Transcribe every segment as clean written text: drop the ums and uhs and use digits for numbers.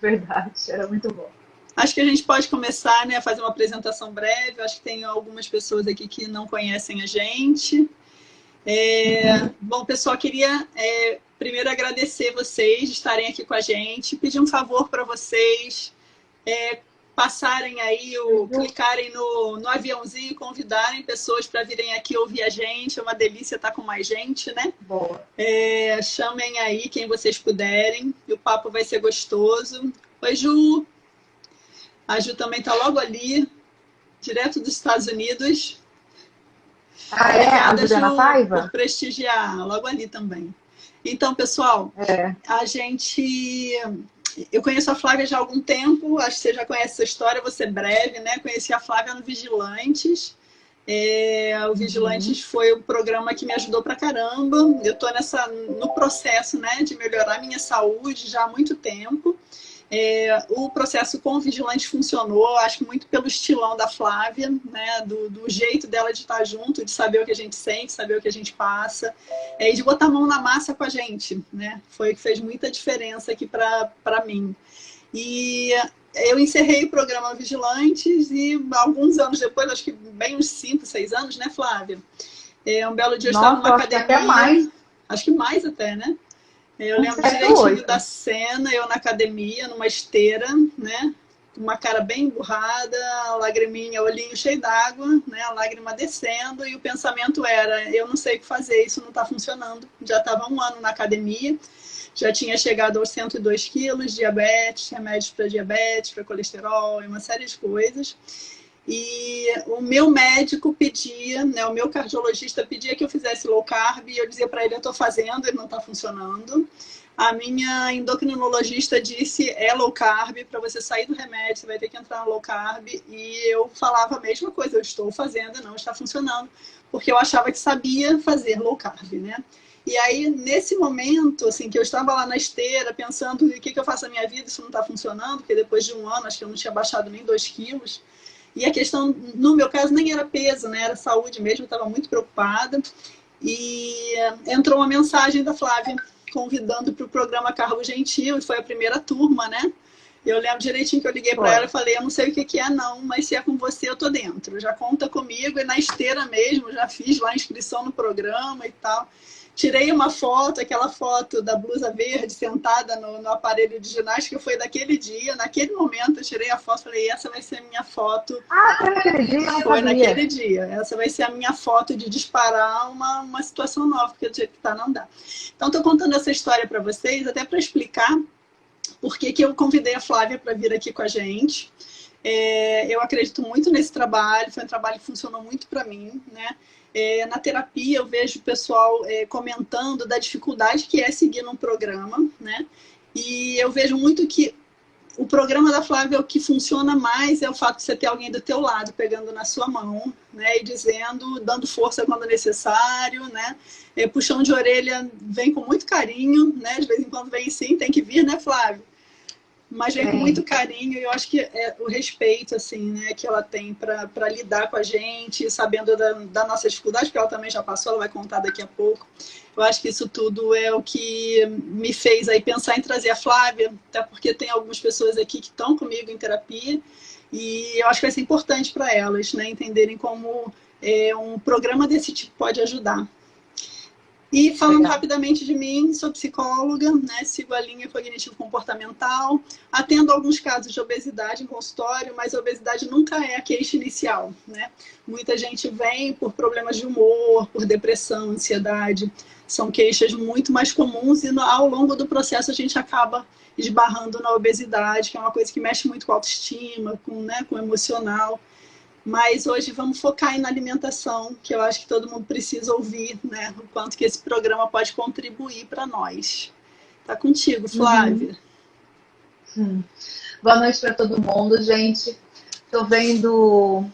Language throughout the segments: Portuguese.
Verdade, era muito bom. Acho que a gente pode começar, né, a fazer uma apresentação breve. Acho que tem algumas pessoas aqui que não conhecem a gente. Bom, pessoal, queria primeiro agradecer vocês de estarem aqui com a gente, pedir um favor para vocês passarem aí, clicarem no aviãozinho e convidarem pessoas para virem aqui ouvir a gente. É uma delícia estar com mais gente, né? Boa. Chamem aí quem vocês puderem, e o papo vai ser gostoso. Oi, Ju! A Ju também está logo ali, direto dos Estados Unidos. A Juliana Paiva? Por prestigiar, logo ali também. Então, pessoal, eu conheço a Flávia já há algum tempo, acho que você já conhece essa história, vou ser breve, né? Conheci a Flávia no Vigilantes. O Vigilantes foi o programa que me ajudou pra caramba. Eu estou no processo, né, de melhorar minha saúde já há muito tempo. O processo com o Vigilante funcionou, acho que muito pelo estilão da Flávia, né, do jeito dela de estar junto, de saber o que a gente sente, saber o que a gente passa, e de botar a mão na massa com a gente, né? Foi o que fez muita diferença aqui para mim. E eu encerrei o programa Vigilantes e alguns anos depois, acho que bem uns 5, 6 anos, né, Flávia? Um belo dia eu estava numa academia. Até mais. Acho que mais até, né? Eu lembro direitinho da cena, eu na academia, numa esteira, né? Uma cara bem emburrada, lagriminha, olhinho cheio d'água, né? A lágrima descendo, e o pensamento era, eu não sei o que fazer, isso não está funcionando. Já estava 1 ano na academia, já tinha chegado aos 102 quilos, diabetes, remédios para diabetes, para colesterol e uma série de coisas. E o meu médico pedia, né, o meu cardiologista pedia que eu fizesse low carb, e eu dizia para ele, eu estou fazendo, ele não está funcionando. A minha endocrinologista disse, low carb, para você sair do remédio, você vai ter que entrar no low carb. E eu falava a mesma coisa, eu estou fazendo, não está funcionando, porque eu achava que sabia fazer low carb, né? E aí, nesse momento, assim, que eu estava lá na esteira, pensando, o que eu faço na minha vida, isso não está funcionando, porque depois de 1 ano, acho que eu não tinha baixado nem 2 quilos. E a questão, no meu caso, nem era peso, né? Era saúde mesmo, eu estava muito preocupada. E entrou uma mensagem da Flávia convidando para o programa Cargo Gentil, e foi a primeira turma, né? Eu lembro direitinho que eu liguei para ela e falei, eu não sei o que é não, mas se é com você eu tô dentro. Já conta comigo, e na esteira mesmo, já fiz lá a inscrição no programa e tal. Tirei uma foto, aquela foto da blusa verde sentada no aparelho de ginástica, foi daquele dia, naquele momento eu tirei a foto, falei, essa vai ser a minha foto. Foi naquele dia? Foi naquele dia. Essa vai ser a minha foto de disparar uma situação nova, porque do jeito que tá não dá. Então, estou contando essa história para vocês, até para explicar por que eu convidei a Flávia para vir aqui com a gente. Eu acredito muito nesse trabalho, foi um trabalho que funcionou muito para mim, né? Na terapia eu vejo o pessoal comentando da dificuldade que é seguir num programa, né? E eu vejo muito que o programa da Flávia, o que funciona mais é o fato de você ter alguém do teu lado, pegando na sua mão, né? E dizendo, dando força quando necessário, né? Puxão de orelha vem com muito carinho, né? De vez em quando vem sim, tem que vir, né, Flávia? Mas vem com muito carinho, e eu acho que é o respeito, assim, né, que ela tem para lidar com a gente, sabendo da nossa dificuldade, porque ela também já passou, ela vai contar daqui a pouco. Eu acho que isso tudo é o que me fez aí pensar em trazer a Flávia, até porque tem algumas pessoas aqui que estão comigo em terapia, e eu acho que vai ser importante para elas, né, entenderem como um programa desse tipo pode ajudar. E falando rapidamente de mim, sou psicóloga, né? Sigo a linha cognitivo-comportamental, atendo alguns casos de obesidade em consultório, mas a obesidade nunca é a queixa inicial, né? Muita gente vem por problemas de humor, por depressão, ansiedade, são queixas muito mais comuns, e ao longo do processo a gente acaba esbarrando na obesidade, que é uma coisa que mexe muito com a autoestima, com o emocional. Mas hoje vamos focar na alimentação, que eu acho que todo mundo precisa ouvir, né? O quanto que esse programa pode contribuir para nós. Tá contigo, Flávia. Boa noite para todo mundo, gente. Tô vendo...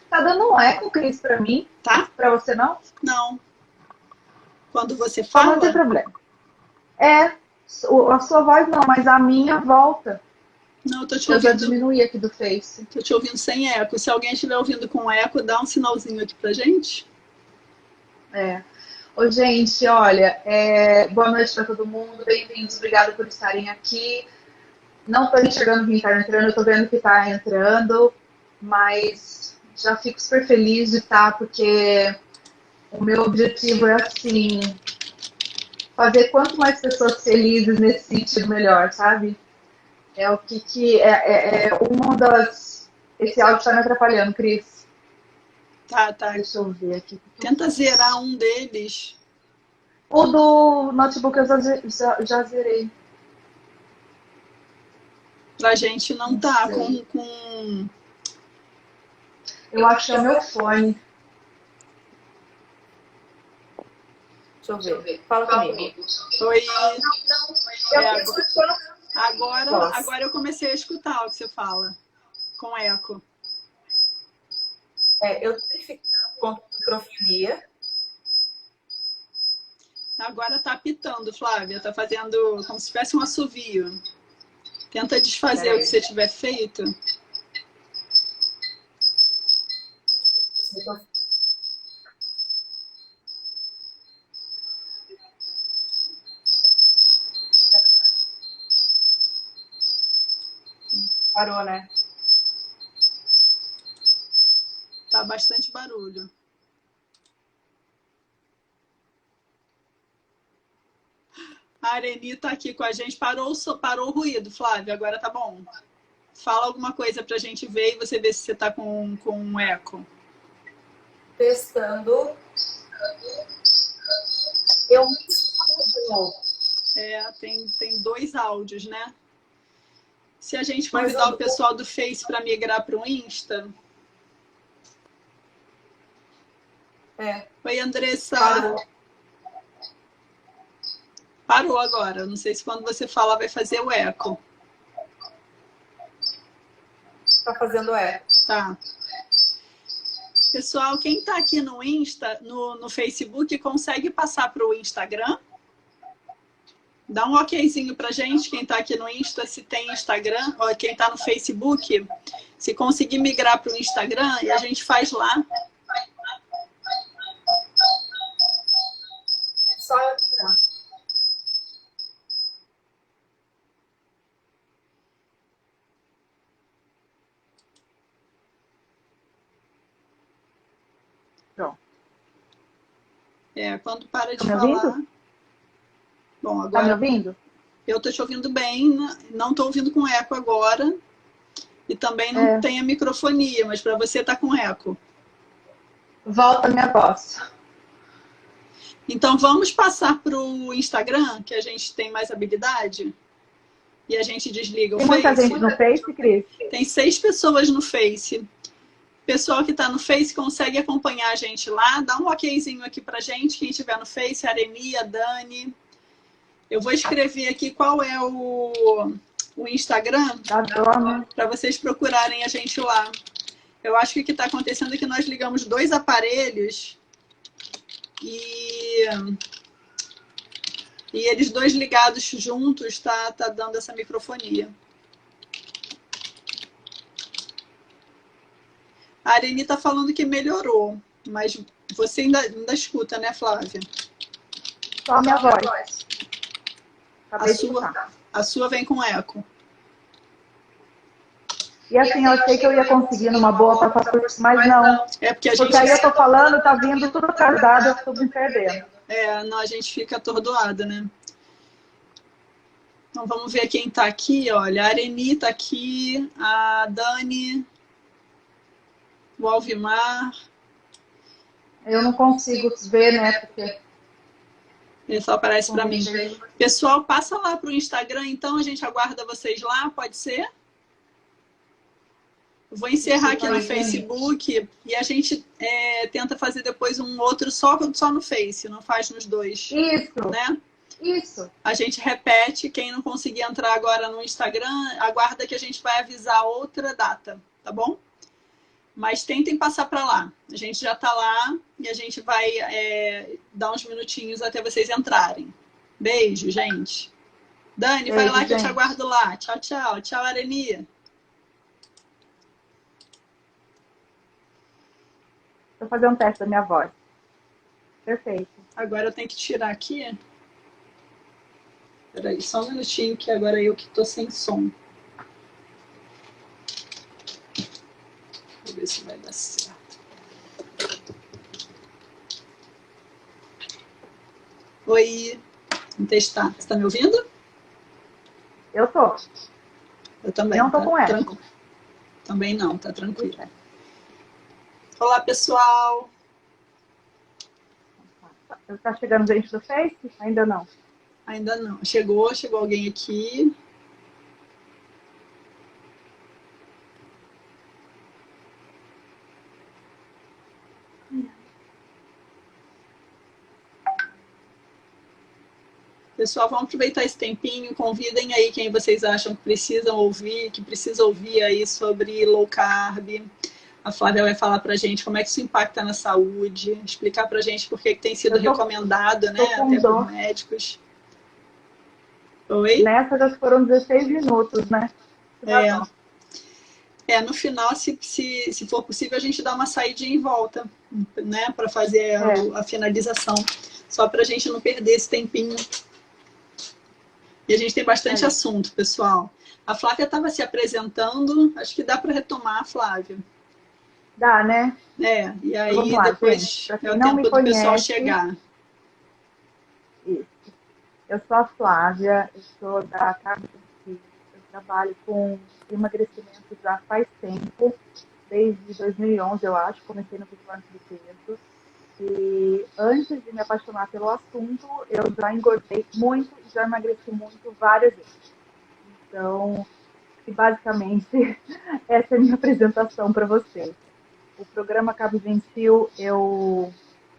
Tá dando um eco, Cris, para mim? Tá? Para você não? Não. Quando você fala... Não tem problema. A sua voz não, mas a minha volta. Não, eu tô te ouvindo. Eu já diminuí aqui do Face. Tô te ouvindo sem eco. Se alguém estiver ouvindo com eco, dá um sinalzinho aqui pra gente. Ô, gente, olha, boa noite para todo mundo, bem-vindos, obrigada por estarem aqui. Não estou enxergando quem está entrando, estou vendo que está entrando, mas já fico super feliz de estar, porque o meu objetivo é, assim, fazer quanto mais pessoas felizes nesse sentido, melhor, sabe? É o que uma das... Esse áudio está me atrapalhando, Cris. Tá. Deixa eu ver aqui. Tenta zerar um deles. O do notebook eu já zerei. Pra gente não tá sei. com... Eu acho que é o meu fone. Deixa eu ver. Fala comigo. Oi. Eu Agora eu comecei a escutar o que você fala. Com eco. eu tenho que ficar com microfonia. Agora tá apitando, Flávia. Tá fazendo como se tivesse um assovio. Tenta desfazer o que você tiver feito. Parou, né? Tá bastante barulho. A Areni tá aqui com a gente. Parou o ruído, Flávia. Agora tá bom. Fala alguma coisa pra gente ver e você vê se você tá com um eco. Testando. Eu me escuto de novo. Tem dois áudios, né? Se a gente convidar o pessoal do Face para migrar para o Insta. Oi, Andressa. Parou agora. Não sei se quando você fala vai fazer o eco. Tá fazendo eco. Tá. Pessoal, quem está aqui no Insta, no Facebook, consegue passar para o Instagram? Dá um okzinho pra gente, quem tá aqui no Insta, se tem Instagram, ou quem tá no Facebook, se conseguir migrar para o Instagram, e a gente faz lá. Só eu tirar. Pronto. Quando para de Tá me falar... ouvindo? Bom, agora... Tá me ouvindo? Eu tô te ouvindo bem, não tô ouvindo com eco agora, e também não tem a microfonia, mas para você tá com eco. Volta a minha voz. Então vamos passar pro Instagram, que a gente tem mais habilidade, e a gente desliga o Face. Tem muita gente no Face, Cris? Tem 6 pessoas no Face. Pessoal que está no Face consegue acompanhar a gente lá. Dá um okzinho aqui pra gente, quem estiver no Face, a Areni, a Dani. Eu vou escrever aqui qual é o Instagram para vocês procurarem a gente lá. Eu acho que o que está acontecendo é que nós ligamos 2 aparelhos e eles 2 ligados juntos tá dando essa microfonia. A Areni está falando que melhorou, mas você ainda escuta, né, Flávia? Só a minha voz. A sua vem com eco. E assim, eu achei que eu ia conseguir numa boa passar por isso, mas não. Porque aí eu tô falando, tá vindo tudo atrasado, eu tô me perdendo. Não, a gente fica atordoada, né? Então vamos ver quem tá aqui, olha. A Areni tá aqui, a Dani, o Alvimar. Eu não consigo ver, né? Porque ele só aparece para mim. Pessoal, passa lá pro Instagram, então a gente aguarda vocês lá, pode ser? Vou encerrar aqui no Facebook e a gente tenta fazer depois um outro só no Face, não faz nos 2. Isso. Né? Isso. A gente repete, quem não conseguir entrar agora no Instagram, aguarda que a gente vai avisar outra data, tá bom? Mas tentem passar para lá. A gente já está lá e a gente vai dar uns minutinhos até vocês entrarem. Beijo, gente. Dani, vai lá que eu te aguardo lá. Tchau, tchau. Tchau, Areni. Vou fazer um teste da minha voz. Perfeito. Agora eu tenho que tirar aqui. Peraí, só um minutinho que agora eu que tô sem som. ver se vai dar certo. Oi, vamos testar. Você está me ouvindo? Eu tô. Eu também. Não tô com ela. Tranquilo. Também não, tá tranquilo. Olá, pessoal. Tá chegando gente do Face? Ainda não. Ainda não. Chegou alguém aqui. Pessoal, vamos aproveitar esse tempinho, convidem aí quem vocês acham que precisam ouvir, que precisa ouvir aí sobre low carb. A Flávia vai falar pra gente como é que isso impacta na saúde, explicar pra gente por que tem sido recomendado, né, até por médicos. Oi? Nessa já foram 16 minutos, né? No final, se for possível, a gente dá uma saidinha em volta, né, para fazer a finalização, só pra gente não perder esse tempinho. E a gente tem bastante assunto, pessoal. A Flávia estava se apresentando, acho que dá para retomar, Flávia. Dá, né? E aí vamos lá, depois gente, é o tempo do pessoal chegar. Isso. Eu sou a Flávia, eu sou da Carbo Gentil, eu trabalho com emagrecimento já faz tempo, desde 2011, eu acho, comecei no vigilante de peso. E antes de me apaixonar pelo assunto, eu já engordei muito e já emagreci muito várias vezes. Então, basicamente, essa é a minha apresentação para vocês. O programa Cabo Gentil,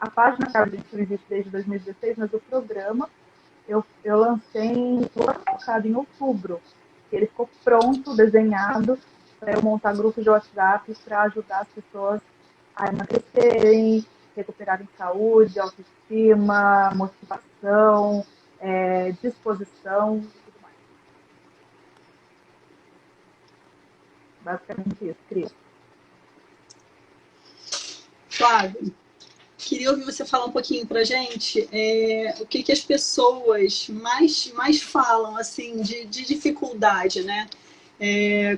a página Cabo Gentil existe desde 2016, mas o programa eu lancei no ano passado, em outubro. Ele ficou pronto, desenhado, para eu montar grupos de WhatsApp para ajudar as pessoas a emagrecerem, recuperarem saúde, autoestima, motivação, disposição e tudo mais. Basicamente isso, Cris. Flávia, queria ouvir você falar um pouquinho pra gente o que as pessoas mais falam assim de dificuldade, né?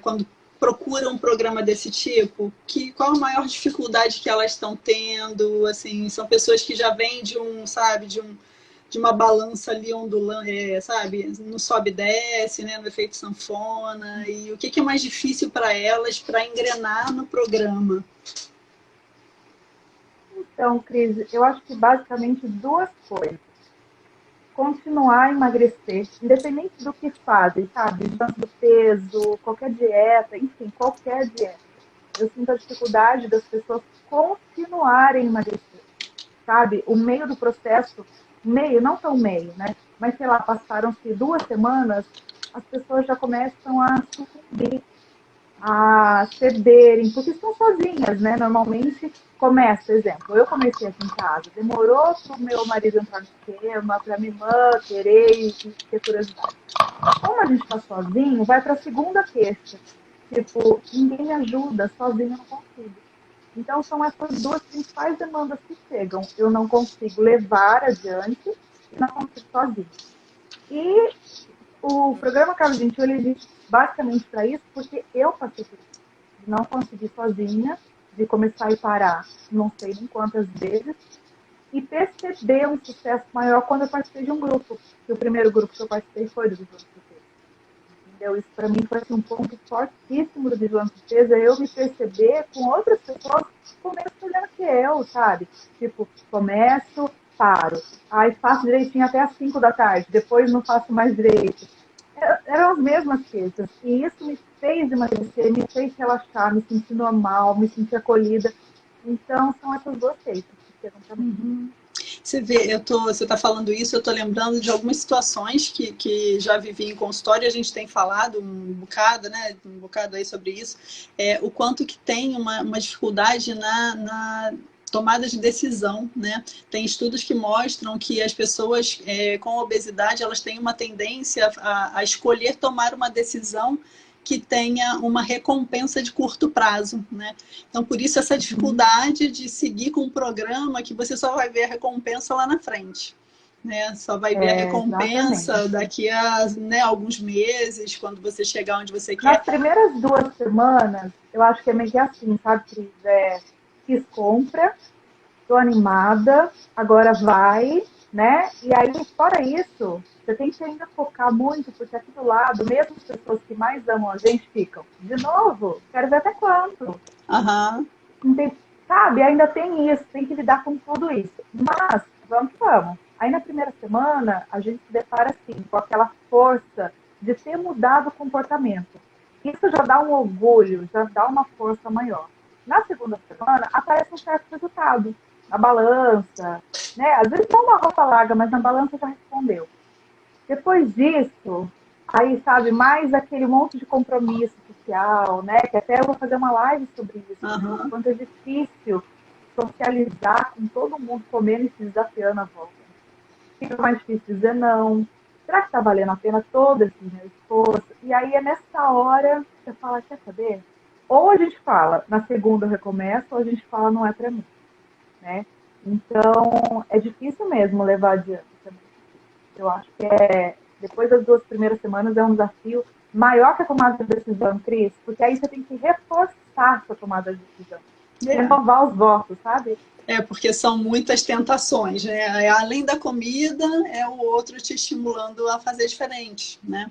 Quando procuram um programa desse tipo, qual a maior dificuldade que elas estão tendo? Assim, são pessoas que já vêm de uma balança ali ondulante, sabe? No sobe e desce, né? No efeito sanfona. E o que é mais difícil para elas para engrenar no programa? Então, Cris, eu acho que basicamente duas coisas. Continuar a emagrecer, independente do que fazem, sabe? Tanto do peso, qualquer dieta, enfim, qualquer dieta. Eu sinto a dificuldade das pessoas continuarem a emagrecer, sabe? O meio do processo, meio, não tão meio, né? Mas, sei lá, passaram-se 2 semanas, as pessoas já começam a sucumbir, a cederem, porque estão sozinhas, né? Normalmente começa, exemplo, eu comecei aqui em casa, demorou para o meu marido entrar no esquema, para minha irmã querer e ter curiosidade. Como a gente está sozinho, vai para a segunda queixa. Tipo, ninguém me ajuda, sozinho eu não consigo. Então, são essas duas principais demandas que chegam. Eu não consigo levar adiante e não consigo sozinho. E o programa Carlos Gentil, ele existe basicamente para isso, porque eu passei por isso. De não conseguir sozinha, de começar e parar, não sei nem quantas vezes, e perceber um sucesso maior quando eu participei de um grupo. E o primeiro grupo que eu participei foi do Vigilante de Peso. Entendeu? Isso para mim foi assim, um ponto fortíssimo do Vigilante de Peso, é eu me perceber com outras pessoas com o mesmo problema que eu, sabe? Tipo, começo, paro. Aí faço direitinho até às 5 da tarde, depois não faço mais direito. Eram as mesmas queixas. E isso me fez emagrecer, me fez relaxar, me sentir normal, me sentir acolhida. Então, são essas duas queixas que chegam para mim. Você vê, você está falando isso, eu estou lembrando de algumas situações que já vivi em consultório, a gente tem falado um bocado, né? Um bocado aí sobre isso, o quanto que tem uma dificuldade na tomada de decisão, né? Tem estudos que mostram que as pessoas com obesidade, elas têm uma tendência a escolher tomar uma decisão que tenha uma recompensa de curto prazo, né? Então, por isso, essa dificuldade de seguir com um programa que você só vai ver a recompensa lá na frente. né? Só vai ver a recompensa Exatamente. daqui a, né, alguns meses, quando você chegar onde você Nas quer. primeiras 2 semanas, eu acho que é meio que assim, sabe, Cris? Fiz compra, tô animada, agora vai, né? E aí, fora isso, você tem que ainda focar muito, porque aqui do lado, mesmo as pessoas que mais amam a gente ficam, de novo, quero ver até quando. Aham. Não tem, sabe, ainda tem isso, tem que lidar com tudo isso. Mas, vamos que vamos. Aí na primeira semana, a gente se depara assim, com aquela força de ter mudado o comportamento. Isso já dá um orgulho, já dá uma força maior. Na segunda semana, aparece um certo resultado. Na balança, né? Às vezes não uma roupa larga, mas na balança já respondeu. Depois disso, aí, sabe, mais aquele monte de compromisso social, né? Que até eu vou fazer uma live sobre isso, né? O Aham. quanto é difícil socializar com todo mundo comendo e se desafiando à volta. Fica mais difícil dizer não. Será que está valendo a pena todo esse meu esforço? E aí é nessa hora que você fala, quer saber? Ou a gente fala, na segunda eu recomeço, ou a gente fala, não é para mim, né? Então, é difícil mesmo levar adiante. Eu acho que depois das 2 primeiras semanas é um desafio maior que a tomada de decisão, Cris, porque aí você tem que reforçar sua tomada de decisão, É. renovar os votos, sabe? É, porque são muitas tentações, né? Além da comida, é o outro te estimulando a fazer diferente, né?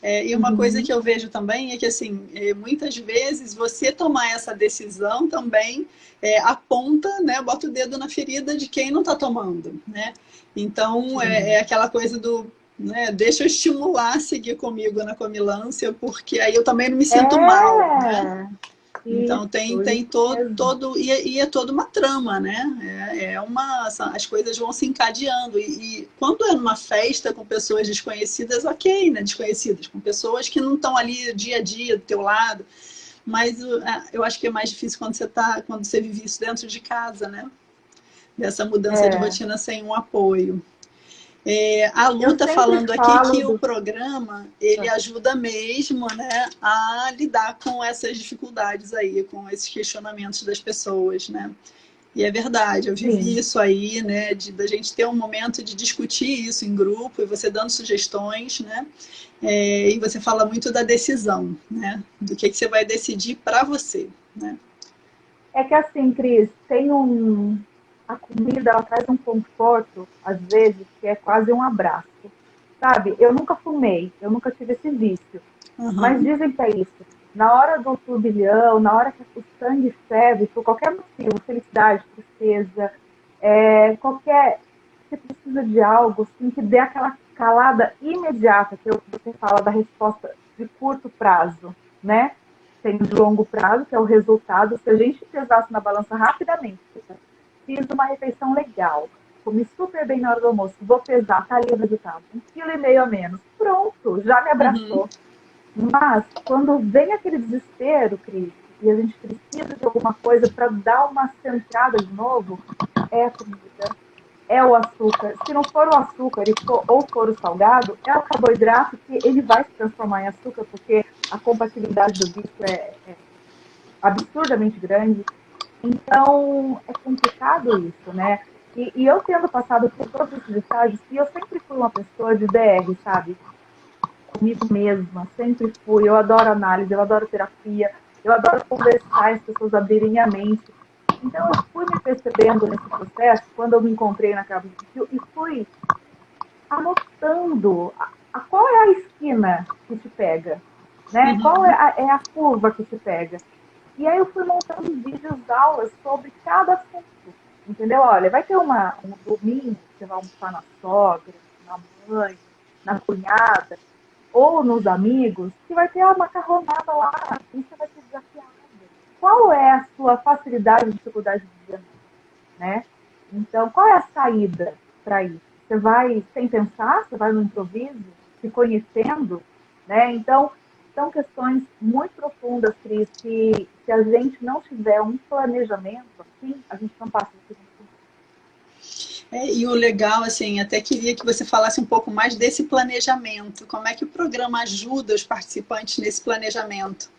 E uma coisa Uhum. que eu vejo também é que, assim, muitas vezes você tomar essa decisão também aponta, né? Bota o dedo na ferida de quem não está tomando, né? Então, é Sim. aquela coisa do, né? Deixa eu estimular a seguir comigo na comilância, porque aí eu também não me sinto mal, né? É, Então tem isso mesmo. e é toda uma trama, né? As coisas vão se encadeando. E quando é numa festa com pessoas desconhecidas, ok, né? Desconhecidas, com pessoas que não estão ali dia a dia do teu lado. Mas eu acho que é mais difícil quando você vive isso dentro de casa, né? Dessa mudança de É, rotina sem um apoio. A Lu eu tá sempre falando aqui falo que o do. programa ele ajuda mesmo, né, a lidar com essas dificuldades aí, com esses questionamentos das pessoas, né? E é verdade, eu vivi Sim. isso aí, né, da gente ter um momento de discutir isso em grupo e você dando sugestões, né? E você fala muito da decisão, né? Do que você vai decidir para você, né? É que assim, Cris, tem um. A comida, ela traz um conforto, às vezes, que é quase um abraço. Sabe? Eu nunca fumei, eu nunca tive esse vício. Mas Uhum, dizem que é isso. Na hora do turbilhão, na hora que o sangue ferve, por qualquer motivo, felicidade, tristeza, qualquer. Você precisa de algo assim, que dê aquela calada imediata, que você fala da resposta de curto prazo, né? Tem de longo prazo, que é o resultado. Se a gente pesasse na balança rapidamente, fiz uma refeição legal, comi super bem na hora do almoço, vou pesar, tá ali o resultado, 1,5 kg a menos. Pronto, já me uhum, abraçou. Mas, quando vem aquele desespero, Cris, e a gente precisa de alguma coisa para dar uma centrada de novo, é a comida, é o açúcar. Se não for o açúcar ou for o salgado, é o carboidrato que ele vai se transformar em açúcar, porque a compatibilidade do vício é absurdamente grande. Então, é complicado isso, né? E eu tendo passado por todos esses estágios, e eu sempre fui uma pessoa de DR, sabe? Comigo mesma, sempre fui. Eu adoro análise, eu adoro terapia, eu adoro conversar e as pessoas abrirem a mente. Então, eu fui me percebendo nesse processo, quando eu me encontrei na Cabo de Fio, e fui anotando qual é a esquina que te pega, né? Qual uhum. é a curva que te pega. E aí eu fui montando vídeos, aulas sobre cada assunto, entendeu? Olha, vai ter um domingo que você vai almoçar na sogra, na mãe, na cunhada, ou nos amigos, que vai ter a macarronada lá, e você vai ser desafiado. Qual é a sua facilidade e dificuldade de dizer não, né? Então, qual é a saída para isso? Você vai sem pensar, você vai no improviso, se conhecendo, né? Então, são questões muito profundas, Cris, que se a gente não tiver um planejamento assim, a gente não passa do segundo semestre. E o legal, assim, até queria que você falasse um pouco mais desse planejamento. Como é que o programa ajuda os participantes nesse planejamento?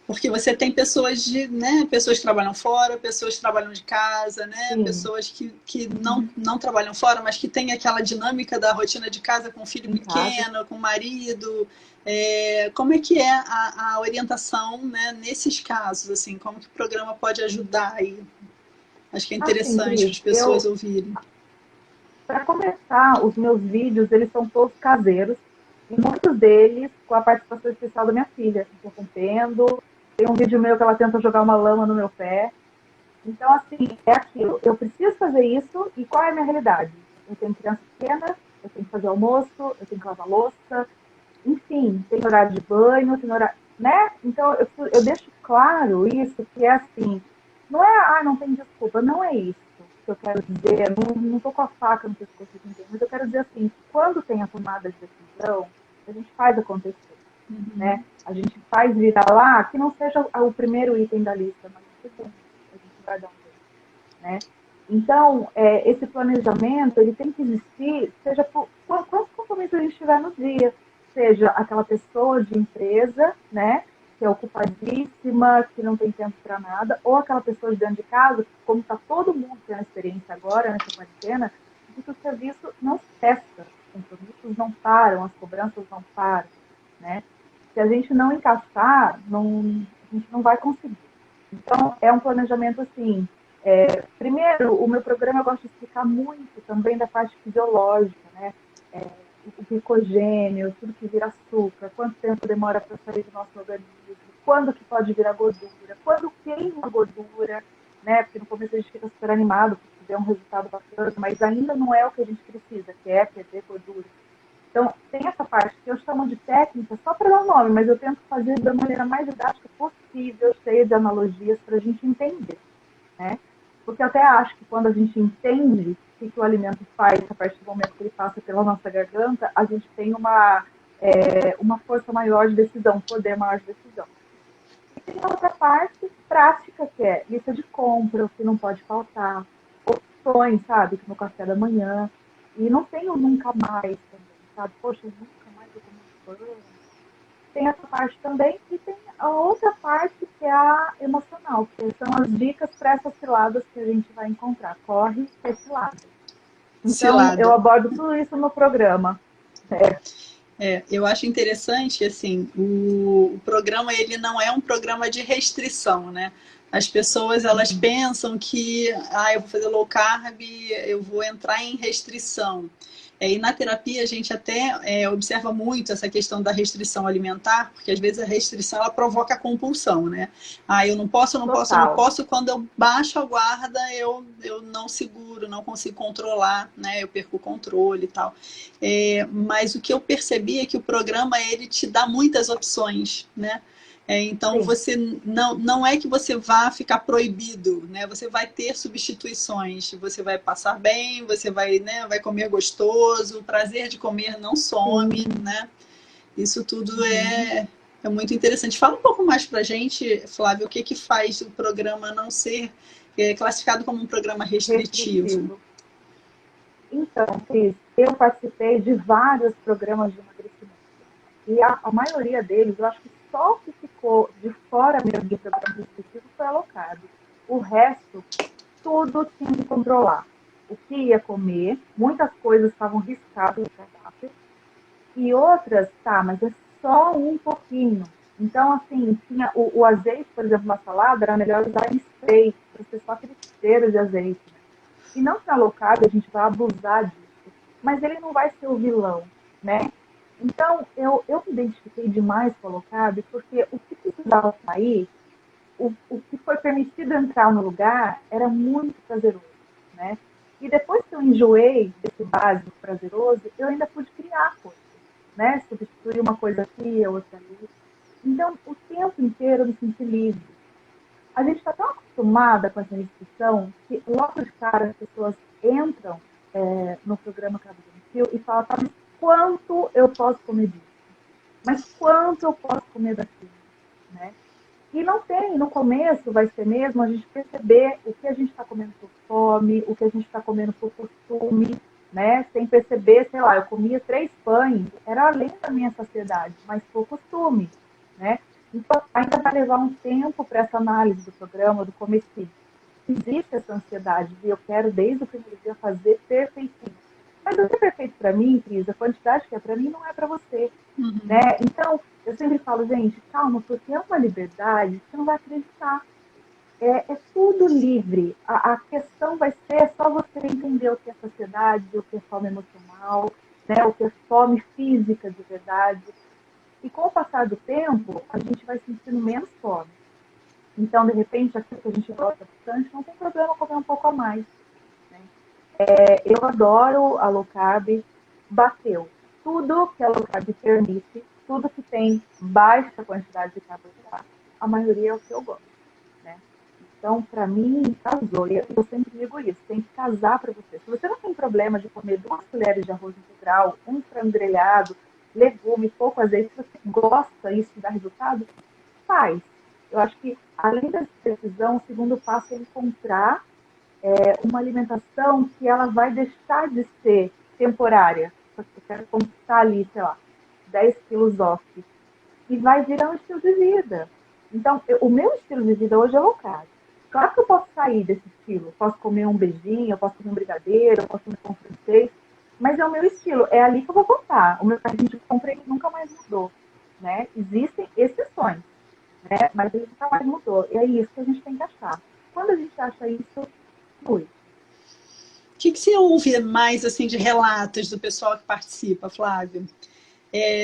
Porque você tem pessoas né, pessoas que trabalham fora, pessoas que trabalham de casa, né? Sim. Pessoas que não trabalham fora, mas que tem aquela dinâmica da rotina de casa com o filho pequeno, com o marido. Como é que é a orientação, né, nesses casos, assim, como que o programa pode ajudar aí? Acho que é interessante Assim, as pessoas ouvirem. para começar, os meus vídeos, eles são todos caseiros, e muitos deles com a participação especial da minha filha, interrompendo. Tem um vídeo meu que ela tenta jogar uma lama no meu pé. Então, assim, é aquilo. Eu preciso fazer isso, e qual é a minha realidade? Eu tenho criança pequena, eu tenho que fazer almoço, eu tenho que lavar louça, enfim, tem horário de banho, tem horário, né? Então, eu deixo claro isso, que é assim, não é, não tem desculpa, não é isso que eu quero dizer, não tô com a faca no pescoço de ninguém, mas eu quero dizer assim, quando tem a tomada de decisão, a gente faz acontecer, né? A gente faz virar lá, que não seja o primeiro item da lista, mas o segundo, a gente vai dar um jeito, né? Então, esse planejamento, ele tem que existir, seja quantos compromissos a gente tiver no dia, seja aquela pessoa de empresa, né, que é ocupadíssima, que não tem tempo para nada, ou aquela pessoa de dentro de casa, como está todo mundo tendo experiência agora, nessa quarentena, de que o serviço não cessa, os compromissos não param, as cobranças não param, né? Se a gente não encaixar, a gente não vai conseguir. Então, é um planejamento assim. Primeiro, o meu programa eu gosto de explicar muito também da parte fisiológica, né? O glicogênio, tudo que vira açúcar, quanto tempo demora para sair do nosso organismo, quando que pode virar gordura, quando queima a gordura, né? Porque no começo a gente fica super animado, porque vê um resultado bacana, mas ainda não é o que a gente precisa, que é perder gordura. Então, tem essa parte que eu chamo de técnica só para dar um nome, mas eu tento fazer da maneira mais didática possível, cheia de analogias, para a gente entender, né? Porque eu até acho que quando a gente entende o que o alimento faz a partir do momento que ele passa pela nossa garganta, a gente tem uma força maior de decisão, um poder maior de decisão. E tem a outra parte prática, que é lista de compra, o que não pode faltar, opções, sabe, no café da manhã. E não tem o nunca mais também, sabe? Poxa, nunca mais eu comi pão. Tem essa parte também, e tem a outra parte que é a emocional, que são as dicas para essas ciladas que a gente vai encontrar. Corre, é cilada. Então, eu Cilada. abordo tudo isso no programa. Eu acho interessante, assim, o programa, ele não é um programa de restrição, né? As pessoas, elas pensam que, eu vou fazer low carb, eu vou entrar em restrição. E na terapia a gente até observa muito essa questão da restrição alimentar, porque às vezes a restrição ela provoca a compulsão, né? Eu não posso, eu não posso, eu não Total. posso. Quando eu baixo a guarda, eu não seguro, não consigo controlar, né? Eu perco o controle e tal. Mas o que eu percebi é que o programa ele te dá muitas opções, né? Então, Sim. você não é que você vá ficar proibido, né? Você vai ter substituições, você vai passar bem, você vai, né, vai comer gostoso, o prazer de comer não some, Sim. né? Isso tudo é muito interessante. Fala um pouco mais pra gente, Flávio, o que faz o programa não ser classificado como um programa restritivo? Restritivo. Então, Cris, eu participei de vários programas de emagrecimento. E a maioria deles, eu acho que só o que ficou de fora mesmo do programa restritivo foi a low carb. O resto, tudo tinha que controlar. O que ia comer, muitas coisas estavam riscadas no cardápio, e outras, tá, mas é só um pouquinho. Então, assim, tinha o azeite, por exemplo, na salada, era melhor usar em spray, para ser só aquele cheiro de azeite. Né? E não que na low carb a gente vai abusar disso, mas ele não vai ser o vilão, né? Então, eu me identifiquei demais com a low carb, porque o que precisava sair, o que foi permitido entrar no lugar, era muito prazeroso, né? E depois que eu enjoei desse básico prazeroso, eu ainda pude criar coisas, né? Substituir uma coisa aqui, a outra ali. Então, o tempo inteiro eu me senti livre. A gente está tão acostumada com essa restrição que logo de cara as pessoas entram no programa Cabo do e falam, tá, mas quanto eu posso comer disso? Mas quanto eu posso comer daquilo? Né? E não tem, no começo vai ser mesmo a gente perceber o que a gente está comendo por fome, o que a gente está comendo por costume, né? Sem perceber, sei lá, eu comia 3 pães, era além da minha saciedade, mas por costume, né? Então, ainda vai levar um tempo para essa análise do programa, do comecinho. Existe essa ansiedade de eu quero, desde o primeiro dia, fazer perfeitinho. Mas o que é perfeito para mim, Cris, a quantidade que é para mim não é para você. Né? Então, eu sempre falo, gente, calma, porque é uma liberdade, você não vai acreditar. É tudo livre. A questão vai ser só você entender o que é saciedade, o que é fome emocional, né? O que é fome física de verdade. E com o passar do tempo, a gente vai sentindo menos fome. Então, de repente, aquilo que a gente gosta bastante, não tem problema comer um pouco a mais. Né? Eu adoro a low carb, bateu. Tudo que a low carb permite, tudo que tem baixa quantidade de carboidrato, a maioria é o que eu gosto. Né? Então, para mim, casou. E eu sempre digo isso, tem que casar para você. Se você não tem problema de comer 2 colheres de arroz integral, um frango grelhado, legume, pouco azeite, se você gosta e isso dá resultado, faz. Eu acho que, além dessa decisão, o segundo passo é encontrar uma alimentação que ela vai deixar de ser temporária. Porque eu quero conquistar ali, sei lá, 10 quilos off. E vai virar um estilo de vida. Então, o meu estilo de vida hoje é low carb. Claro que eu posso sair desse estilo. Eu posso comer um beijinho, eu posso comer um brigadeiro, eu posso comer pão francês. Mas é o meu estilo. É ali que eu vou voltar. O meu carrinho de compra ele nunca mais mudou. Né? Existem exceções. Né? Mas ele nunca mais mudou. E é isso que a gente tem que achar. Quando a gente acha isso, flui. O que você ouve mais assim de relatos do pessoal que participa, Flávia?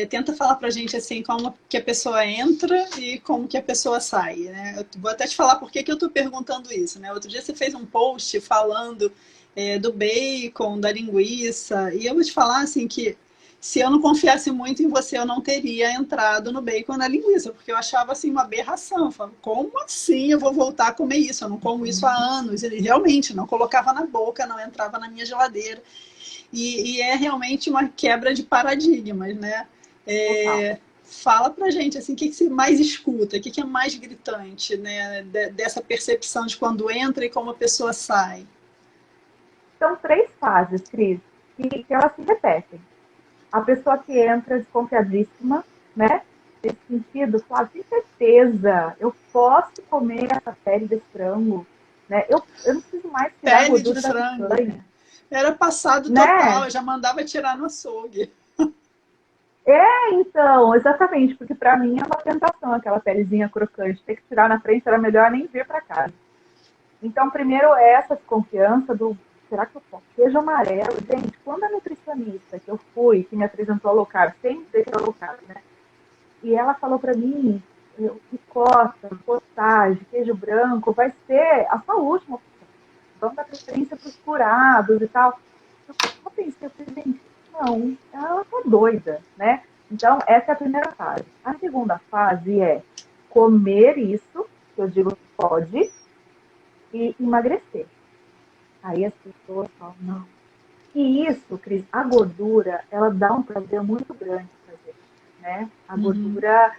Tenta falar pra gente assim como que a pessoa entra e como que a pessoa sai, né? Eu vou até te falar por que eu tô perguntando isso, né? Outro dia você fez um post falando do bacon, da linguiça, e eu vou te falar assim que se eu não confiasse muito em você, eu não teria entrado no bacon e na linguiça, porque eu achava assim uma aberração. Eu falava, como assim eu vou voltar a comer isso? Eu não como isso há anos. Ele realmente não colocava na boca, não entrava na minha geladeira. E é realmente uma quebra de paradigmas, né? Fala pra gente, assim, o que você mais escuta, o que é mais gritante, né? Dessa percepção de quando entra e como a pessoa sai. São 3 fases, Cris, que elas se repetem. A pessoa que entra desconfiadíssima, né? Nesse sentido, fala, tem certeza, eu posso comer essa pele de frango, né? Eu não preciso mais tirar a Pele de gordura da frango. picanha. Era passado total, Né? eu já mandava tirar no açougue. Então, exatamente, porque para mim é uma tentação aquela pelezinha crocante. Ter que tirar na frente era melhor nem vir para casa. Então, primeiro é essa desconfiança do será que eu posso? Queijo amarelo. Gente, quando a nutricionista que eu fui, que me apresentou a low carb, sempre a low carb, né? E ela falou para mim, ricota, potage, queijo branco, vai ser a sua última opção. Vamos dar preferência para os curados e tal. Eu pensei, gente, não, ela tá doida, né? Então, essa é a primeira fase. A segunda fase é comer isso, que eu digo que pode, e emagrecer. Aí as pessoas falam, não. E isso, Cris, a gordura, ela dá um prazer muito grande pra gente, né? A gordura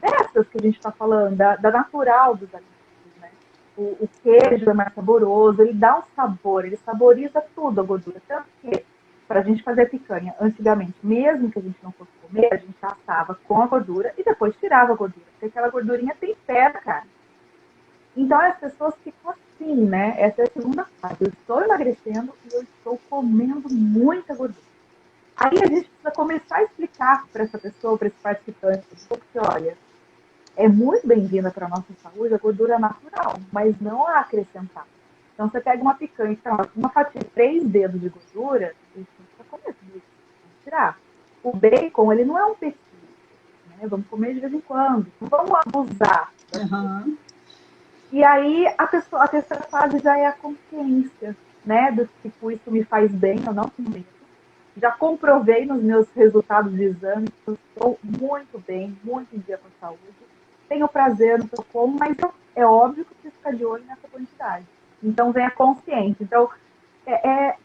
dessas que a gente está falando, da natural dos alimentos, né? O queijo é mais saboroso, ele dá um sabor, ele saboriza tudo a gordura. Tanto que, para a gente fazer picanha, antigamente, mesmo que a gente não fosse comer, a gente assava com a gordura e depois tirava a gordura, porque aquela gordurinha tem pé da carne. Então, as pessoas ficam assim, né? Essa é a segunda fase. Eu estou emagrecendo e eu estou comendo muita gordura. Aí a gente precisa começar a explicar para essa pessoa, para esse participante, que olha, é muito bem-vinda para a nossa saúde a gordura natural, mas não a acrescentar. Então, você pega uma picanha, uma fatia de 3 dedos de gordura, e você comer tudo isso. Vamos tirar. O bacon, ele não é um pesquisa, né? Vamos comer de vez em quando. Não vamos abusar. Uhum. E aí, a terceira fase já é a consciência, né? Do tipo, isso me faz bem, eu não tenho medo. Já comprovei nos meus resultados de exame que eu estou muito bem, muito em dia com a saúde. Tenho prazer no que eu como, mas é óbvio que eu preciso ficar de olho nessa quantidade. Então, vem a consciência. Então,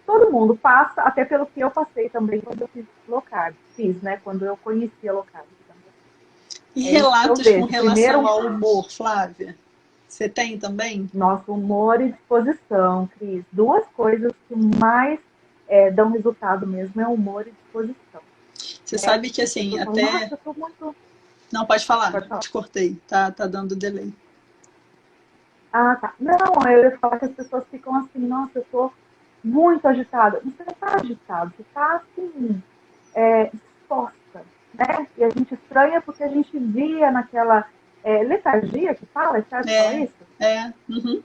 todo mundo passa, até pelo que eu passei também quando eu fiz low carb. Fiz, né? Quando eu conheci a low carb. E relatos com relação ao humor, Flávia? Você tem também? Nosso humor e disposição, Cris. 2 coisas que mais dão resultado mesmo é humor e disposição. Você sabe que assim, até... eu tô muito... Não, pode falar. Pode falar. Te cortei. Tá dando delay. Ah, tá. Não, eu ia falar que as pessoas ficam assim, nossa, eu tô muito agitada. Você não tá agitado, você tá assim, disposta, né? E a gente estranha porque a gente via naquela letargia que fala, é certo falar isso? Uhum.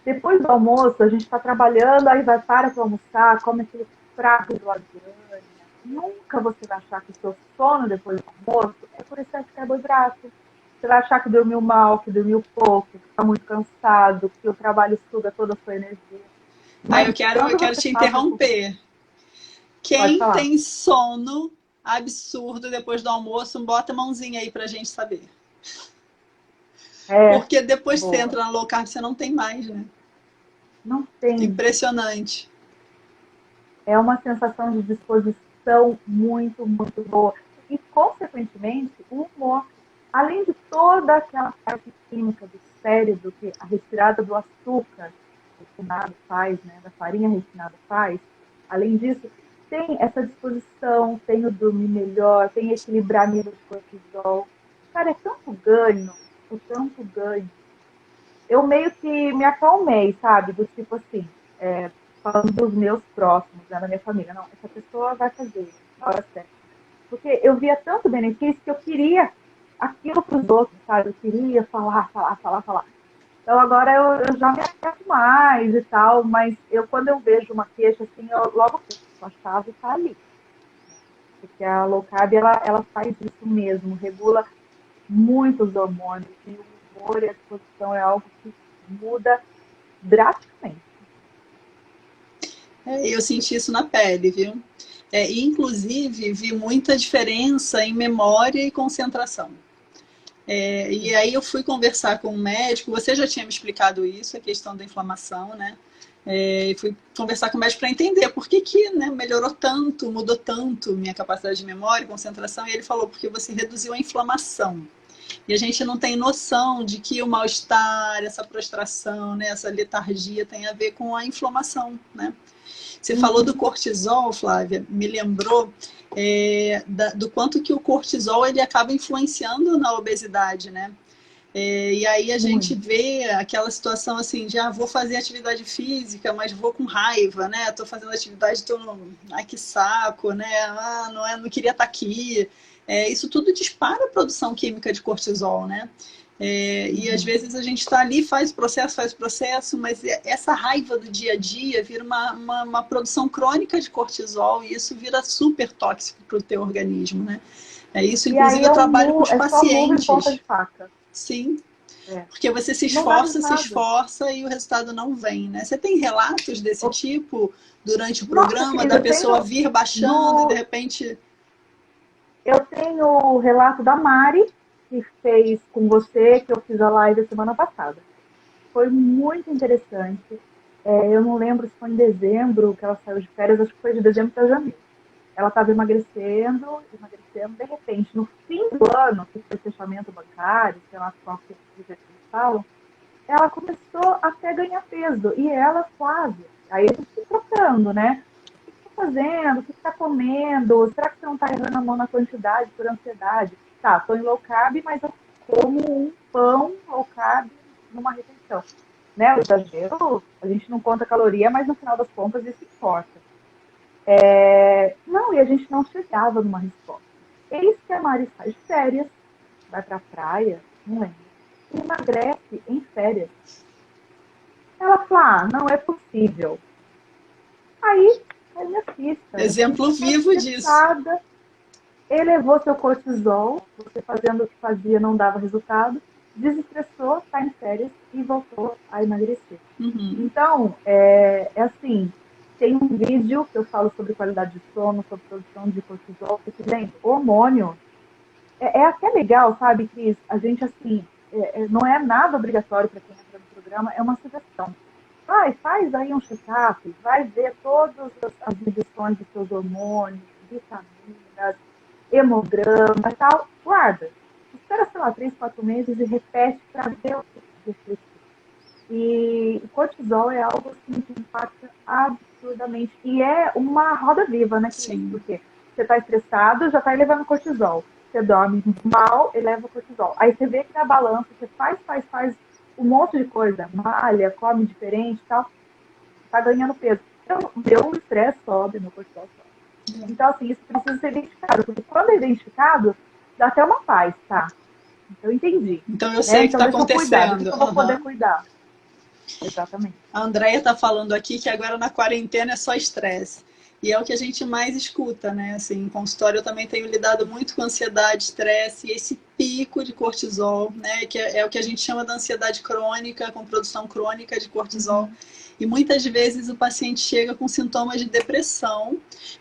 Depois do almoço, a gente está trabalhando, aí vai para almoçar, come aquele prato de lasanha. Nunca você vai achar que o seu sono depois do almoço é por excesso de carboidrato. Você vai achar que dormiu mal, que dormiu pouco, que está muito cansado, que o trabalho suga toda a sua energia. Aí Mas eu quero te interromper. Quem tem sono absurdo depois do almoço, bota a mãozinha aí pra gente saber. Porque depois que você entra na low carb, você não tem mais, né? Não tem. Impressionante. É uma sensação de disposição muito, muito boa. E, consequentemente, o humor. Além de toda aquela parte química do cérebro, que a retirada do açúcar refinado faz, né, da farinha refinada faz, além disso, tem essa disposição, tem o dormir melhor, tem equilibrar nível de cortisol. Cara, é tanto ganho, é tanto ganho. Eu meio que me acalmei, sabe? Do tipo assim, falando dos meus próximos, né, da minha família. Não, essa pessoa vai fazer, na hora certa. Porque eu via tanto benefício que eu queria aquilo para os outros, sabe? Eu queria falar. Então agora eu já me aquieto mais e tal, mas quando eu vejo uma queixa assim, eu logo penso, a chave está ali. Porque a low carb, ela faz isso mesmo, regula muitos hormônios, e o humor e a disposição é algo que muda drasticamente. Eu senti isso na pele, viu? Inclusive, vi muita diferença em memória e concentração. E aí eu fui conversar com um médico, você já tinha me explicado isso, a questão da inflamação, né? E fui conversar com o médico para entender por que, né, melhorou tanto, mudou tanto minha capacidade de memória e concentração, e ele falou, porque você reduziu a inflamação. E a gente não tem noção de que o mal-estar, essa prostração, né, essa letargia tem a ver com a inflamação, né? Você falou do cortisol, Flávia, me lembrou do quanto que o cortisol ele acaba influenciando na obesidade, né? E aí a gente vê aquela situação assim, já vou fazer atividade física, mas vou com raiva, né? Tô fazendo atividade, ai que saco, né? Não queria estar aqui. Isso tudo dispara a produção química de cortisol, né? E às vezes a gente está ali, faz o processo, mas essa raiva do dia a dia vira uma produção crônica de cortisol e isso vira super tóxico para o teu organismo, né? Isso, inclusive, eu trabalho com os pacientes. Só ponta de faca. Sim, porque você se esforça e o resultado não vem, né? Você tem relatos desse tipo durante o programa, da pessoa vir baixando e de repente... Eu tenho o relato da Mari, que fez com você, que eu fiz a live a semana passada. Foi muito interessante. Eu não lembro se foi em dezembro que ela saiu de férias, acho que foi de dezembro para janeiro. Ela estava emagrecendo, de repente, no fim do ano, que foi fechamento bancário, sei lá qual que eles falam, ela começou até a ganhar peso, e ela suave. Aí a gente foi trocando, né? O que você está fazendo? O que você está comendo? Será que você não está errando a mão na quantidade por ansiedade? Tá, estou em low carb, mas eu como um pão low carb numa refeição. Né? O exagero, a gente não conta caloria, mas no final das contas isso importa. Não, e a gente não chegava numa resposta. Eis que a Mari sai de férias, vai pra praia, não lembro, e emagrece em férias. Ela fala, não é possível. Aí, minha ficha. Exemplo vivo disso. Elevou seu cortisol, você fazendo o que fazia não dava resultado, desestressou, está em férias e voltou a emagrecer. Então, assim, tem um vídeo que eu falo sobre qualidade de sono, sobre produção de cortisol, porque, gente, hormônio é até legal, sabe, Cris? A gente, assim, não é nada obrigatório para quem entra no programa, é uma sugestão. Faz aí um check-up, vai ver todas as medições dos seus hormônios, vitaminas, hemograma e tal, guarda. Espera, sei lá, 3, 4 meses e repete para ver o que refletir. E o cortisol é algo assim, que impacta absurdamente. E é uma roda viva, né? Sim. Porque você está estressado, já está elevando cortisol. você dorme mal, eleva o cortisol. Aí você vê que na balança, você faz um monte de coisa, malha, come diferente e tal, tá ganhando peso. Então, meu estresse sobe, meu cortisol sobe. Então, assim, isso precisa ser identificado, porque quando é identificado, dá até uma paz, tá? Então, eu entendi. Então eu sei o que Então, está deixa eu cuidar, do acontecendo. que eu vou poder cuidar. Exatamente. A Andrea está falando aqui que agora na quarentena é só estresse. E é o que a gente mais escuta, né? Assim, em consultório eu também tenho lidado muito com ansiedade, estresse e esse pico de cortisol, né? Que é o que a gente chama de ansiedade crônica, com produção crônica de cortisol. E muitas vezes o paciente chega com sintomas de depressão.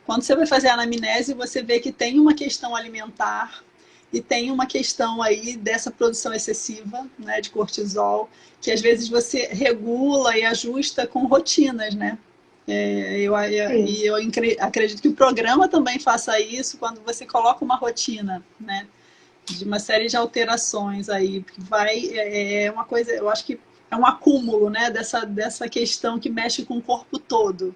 Quando você vai fazer a anamnese, você vê que tem uma questão alimentar e tem uma questão aí dessa produção excessiva, né, de cortisol, que às vezes você regula e ajusta com rotinas, né? Eu acredito que o programa também faça isso quando você coloca uma rotina, né? De uma série de alterações aí, que é uma coisa, eu acho que é um acúmulo, né? Dessa questão que mexe com o corpo todo.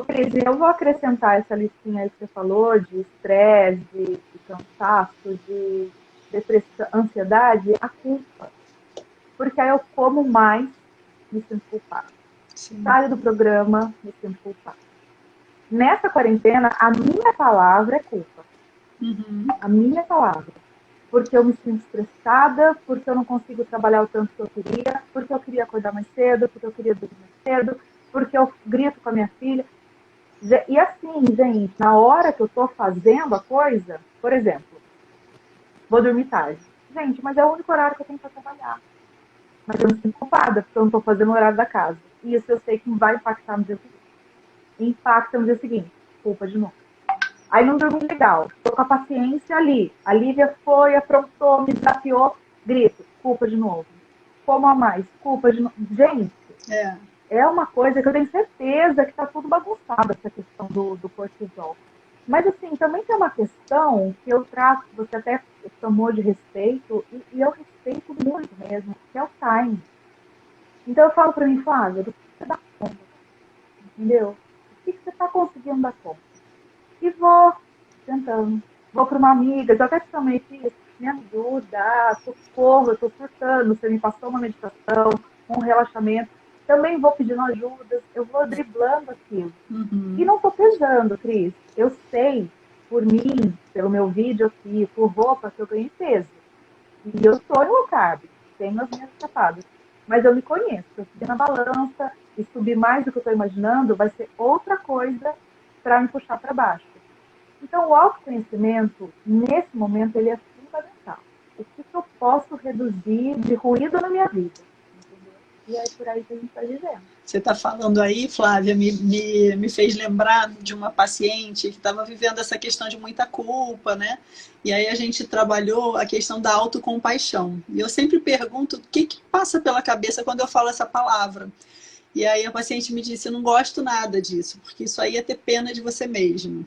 Cris, eu vou acrescentar essa listinha aí que você falou, de estresse, de cansaço, de depressão, ansiedade, a culpa. Porque aí eu como mais, me sinto culpada. Saio do programa, me sinto culpada. Nessa quarentena, a minha palavra é culpa. A minha palavra. Porque eu me sinto estressada, porque eu não consigo trabalhar o tanto que eu queria, porque eu queria acordar mais cedo, porque eu queria dormir mais cedo, porque eu grito com a minha filha. E assim, gente, na hora que eu tô fazendo a coisa, por exemplo, vou dormir tarde. Gente, mas é o único horário que eu tenho para trabalhar. Mas eu me sinto culpada, porque eu não estou fazendo o horário da casa. E isso eu sei que vai impactar no dia seguinte. Impacta no dia seguinte. Culpa de novo. Aí não dormi legal. Estou com a paciência ali. A Lívia foi, aprontou, me desafiou. Grito. Culpa de novo. Como a mais? Culpa de novo. Gente, é uma coisa que eu tenho certeza que está tudo bagunçado, essa questão do cortisol. Mas, assim, também tem uma questão que eu trato, você até chamou de respeito, e eu respeito muito mesmo, que é o time. Então, eu falo para mim, Flávia, do que você dá conta? Entendeu? O que você está conseguindo dar conta? E vou tentando. Vou para uma amiga, eu até te chamei aqui, me ajuda, socorro, eu estou surtando, você me passou uma meditação, um relaxamento. Também vou pedindo ajuda, eu vou driblando aquilo. E não estou pesando, Cris. Eu sei, por mim, pelo meu vídeo aqui, por roupa, que eu ganhei peso. E eu estou em low carb, tenho as minhas escapadas. Mas eu me conheço. Se eu subir na balança e subir mais do que eu estou imaginando, vai ser outra coisa para me puxar para baixo. Então, o autoconhecimento, nesse momento, ele é fundamental. O que eu posso reduzir de ruído na minha vida? Entendeu? E é por aí que a gente está vivendo. Você está falando aí, Flávia, me fez lembrar de uma paciente que estava vivendo essa questão de muita culpa, né? E aí a gente trabalhou a questão da autocompaixão. E eu sempre pergunto o que passa pela cabeça quando eu falo essa palavra. E aí a paciente me disse, eu não gosto nada disso, porque isso aí é ter pena de você mesmo.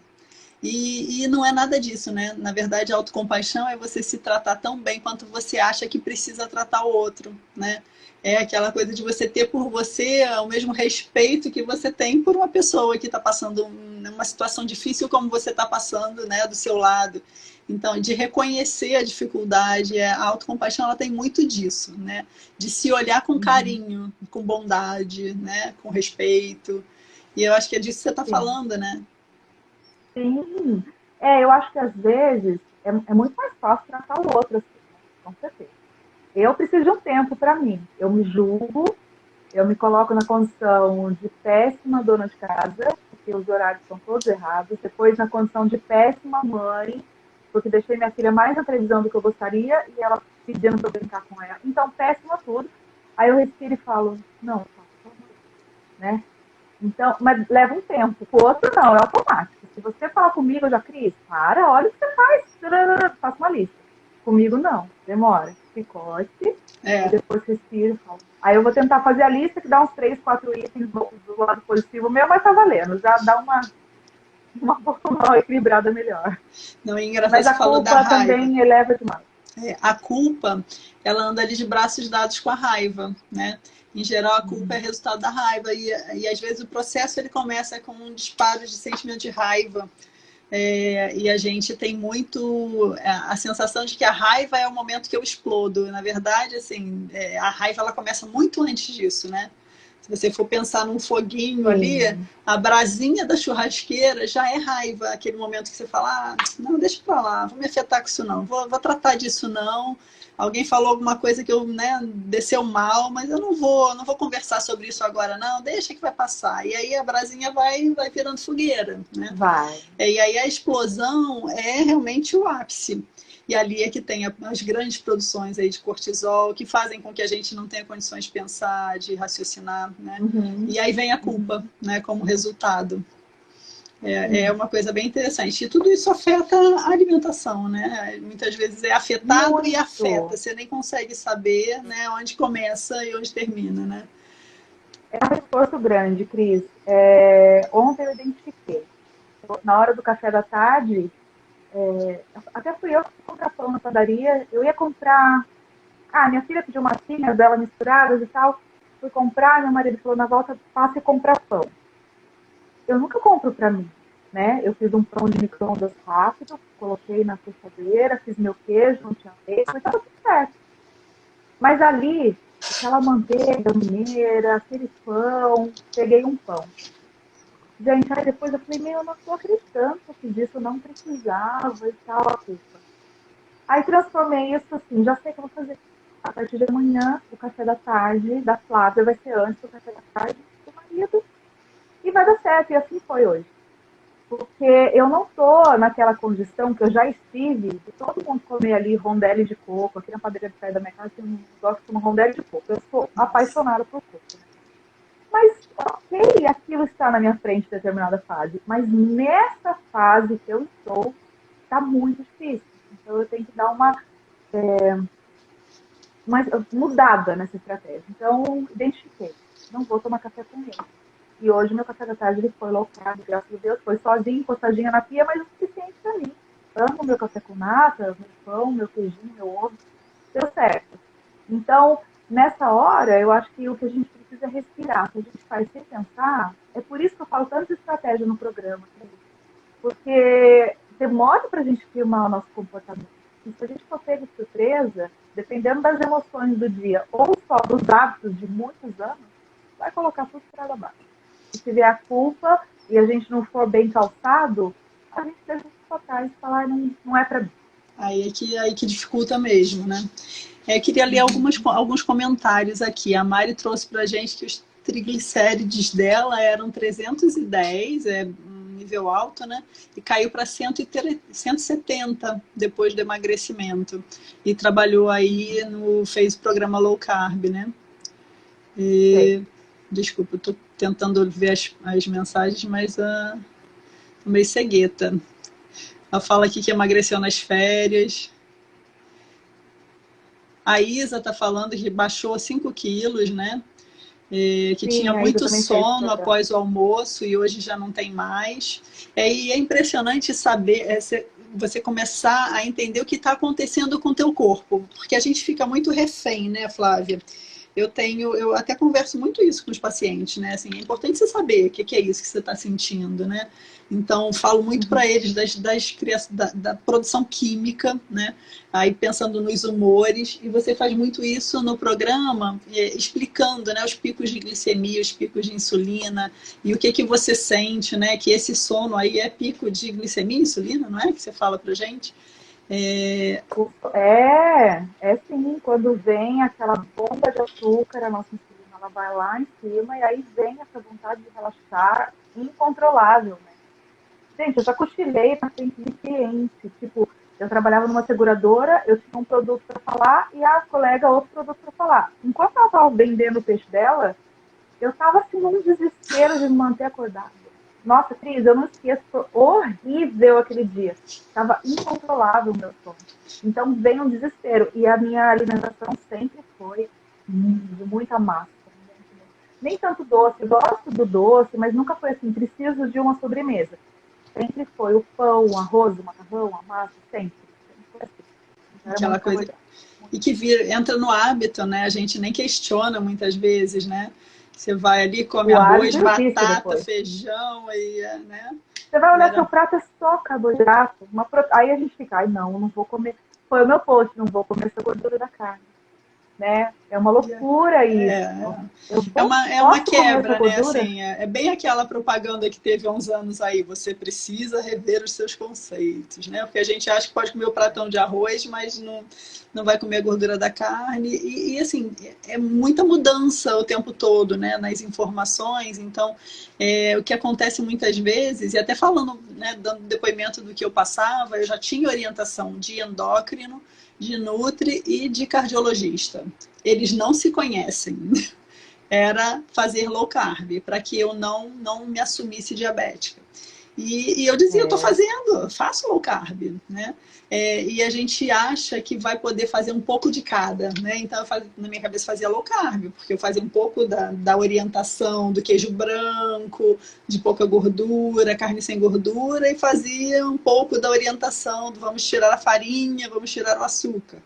E não é nada disso, né? Na verdade, a autocompaixão é você se tratar tão bem quanto você acha que precisa tratar o outro, né? É aquela coisa de você ter por você o mesmo respeito que você tem por uma pessoa que está passando uma situação difícil como você está passando, né, do seu lado. Então, de reconhecer a dificuldade, a autocompaixão ela tem muito disso, né? De se olhar com carinho, com bondade, né, com respeito. E eu acho que é disso que você está falando, né? Sim. Eu acho que às vezes é muito mais fácil tratar o outro, assim, com certeza. Eu preciso de um tempo para mim. Eu me julgo, eu me coloco na condição de péssima dona de casa, porque os horários são todos errados. Depois na condição de péssima mãe, porque deixei minha filha mais na televisão do que eu gostaria e ela pedindo para eu brincar com ela. Então, péssima tudo. Aí eu respiro e falo, não, né? Então, mas leva um tempo. O outro não, é automático. Se você falar comigo, eu já, Cris, para, olha o que você faz. Faço uma lista. Comigo não, demora. Picote, depois respiro e falo. Aí eu vou tentar fazer a lista que dá uns 3, 4 itens do lado positivo meu, mas tá valendo. Já dá uma equilibrada melhor. Não, é engraçado, mas a você falou culpa da raiva. também eleva demais. A culpa, ela anda ali de braços dados com a raiva, né? Em geral, a culpa é resultado da raiva. E às vezes o processo ele começa com um disparo de sentimento de raiva, E a gente tem muito a sensação de que a raiva é o momento que eu explodo. Na verdade, assim, a raiva ela começa muito antes disso, né? Se você for pensar num foguinho ali, a brasinha da churrasqueira já é raiva, aquele momento que você fala, não, deixa pra lá, vou me afetar com isso não, vou tratar disso não. Alguém falou alguma coisa que eu, né, desceu mal, mas eu não vou conversar sobre isso agora não, deixa que vai passar. E aí a brasinha vai virando fogueira, né? Vai. E aí a explosão é realmente o ápice. E ali é que tem as grandes produções aí de cortisol, que fazem com que a gente não tenha condições de pensar, de raciocinar, né? E aí vem a culpa, né, como resultado. É uma coisa bem interessante. E tudo isso afeta a alimentação, né? Muitas vezes é afetado e afeta. Você nem consegue saber, né, onde começa e onde termina, né? É um esforço grande, Cris. Ontem eu identifiquei. Na hora do café da tarde, até fui eu que fui comprar pão na padaria. Eu ia comprar... minha filha pediu umas filhas dela misturadas e tal. Fui comprar, meu marido falou, na volta, passa e compra pão. Eu nunca compro para mim, né? Eu fiz um pão de micro-ondas rápido, coloquei na frigideira, fiz meu queijo, não tinha leite, mas estava tudo certo. Mas ali, aquela manteiga mineira, aquele pão, peguei um pão. Gente, aí depois eu falei, eu não estou acreditando que eu fiz isso, eu não precisava e tal, a culpa. Aí transformei isso assim, já sei o que eu vou fazer. A partir de amanhã, o café da tarde da Flávia vai ser antes do café da tarde do marido. E vai dar certo, e assim foi hoje. Porque eu não estou naquela condição que eu já estive de todo mundo comer ali rondelli de coco. Aqui na padaria de perto da minha casa tem um negócio que chama rondelli de coco. Eu sou apaixonada por coco. Né? Mas, ok, aquilo está na minha frente em determinada fase. Mas nessa fase que eu estou, está muito difícil. Então eu tenho que dar uma mudada nessa estratégia. Então, identifiquei. Não vou tomar café com ele. E hoje meu café da tarde ele foi low carb, graças a Deus. Foi sozinho, encostadinha na pia, mas o suficiente para mim. Amo meu café com nata, meu pão, meu queijinho, meu ovo. Deu certo. Então, nessa hora, eu acho que o que a gente precisa é respirar. O que a gente faz sem pensar, é por isso que eu falo tanto de estratégia no programa. Porque demora para a gente firmar o nosso comportamento. E se a gente for pego de surpresa, dependendo das emoções do dia, ou só dos hábitos de muitos anos, vai colocar tudo para lá abaixo. E se vier a culpa e a gente não for bem calçado, a gente deixa isso para trás e falar, não é para mim. Aí que dificulta mesmo, né? Eu queria ler alguns comentários aqui. A Mari trouxe para a gente que os triglicérides dela eram 310, um nível alto, né? E caiu para 170 depois do emagrecimento. E trabalhou aí, fez o programa low carb, né? Desculpa, eu estou tentando ver as mensagens, mas tô meio cegueta. Ela fala aqui que emagreceu nas férias. A Isa está falando que baixou 5 quilos, né? Que sim, tinha muito sono após o almoço e hoje já não tem mais. E é impressionante saber, você começar a entender o que está acontecendo com o teu corpo. Porque a gente fica muito refém, né, Flávia? Eu até converso muito isso com os pacientes, né? Assim, é importante você saber o que é isso que você está sentindo, né? Então, falo muito para eles da produção química, né? Aí pensando nos humores, e você faz muito isso no programa, explicando, né, os picos de glicemia, os picos de insulina, e o que você sente, né? Que esse sono aí é pico de glicemia e insulina, não é? Que você fala pra gente? Sim, quando vem aquela bomba de açúcar, a nossa insulina ela vai lá em cima e aí vem essa vontade de relaxar incontrolável, né? Gente, eu já cochilei na frente de cliente, tipo, eu trabalhava numa seguradora, eu tinha um produto para falar e a colega outro produto para falar. Enquanto ela estava vendendo o peixe dela, eu estava assim num desespero de me manter acordada. Nossa, Cris, eu não esqueço, foi horrível aquele dia. Estava incontrolável o meu sono. Então veio um desespero. E a minha alimentação sempre foi de muita massa. Nem tanto doce. Eu gosto do doce, mas nunca foi assim, preciso de uma sobremesa. Sempre foi o pão, o arroz, o macarrão, a massa, sempre. Foi assim. Aquela coisa. E que entra no hábito, né? A gente nem questiona muitas vezes, né? Você vai ali, come arroz, batata, feijão, e, né? Você vai olhar seu prato, é só carboidrato, aí a gente fica, ai não vou comer. Foi o meu post, não vou comer essa gordura da carne. Né? É uma loucura isso. É uma quebra, né? Assim, é bem aquela propaganda que teve há uns anos aí, você precisa rever os seus conceitos, né? Porque a gente acha que pode comer o pratão de arroz, mas não vai comer a gordura da carne. E assim, é muita mudança o tempo todo, né? Nas informações. Então, o que acontece muitas vezes, e até falando, né, dando depoimento do que eu passava, eu já tinha orientação de endócrino, de nutri e de cardiologista. Eles não se conhecem. Era fazer low carb, para que eu não me assumisse diabética. E eu dizia, eu estou fazendo, faço low carb, né? E a gente acha que vai poder fazer um pouco de cada, né? Então, na minha cabeça, fazia low carb, porque eu fazia um pouco da orientação do queijo branco, de pouca gordura, carne sem gordura, e fazia um pouco da orientação do vamos tirar a farinha, vamos tirar o açúcar.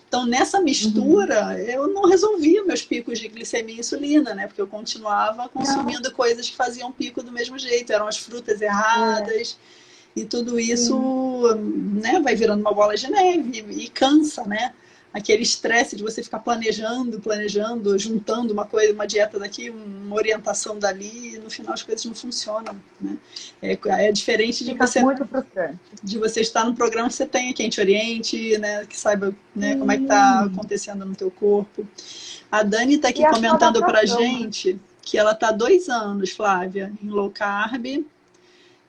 Então, nessa mistura, eu não resolvia meus picos de glicemia e insulina, né? Porque eu continuava consumindo coisas que faziam pico do mesmo jeito, eram as frutas erradas. E tudo isso, né, vai virando uma bola de neve e cansa, né? Aquele estresse de você ficar planejando, juntando uma coisa, uma dieta daqui, uma orientação dali, e no final as coisas não funcionam, né? É diferente de você... muito frustrante. De você estar num programa que você tenha quem te oriente, né, que saiba, né, como é que está acontecendo no teu corpo. A Dani está aqui comentando pra gente que ela está 2 anos, Flávia, em low carb,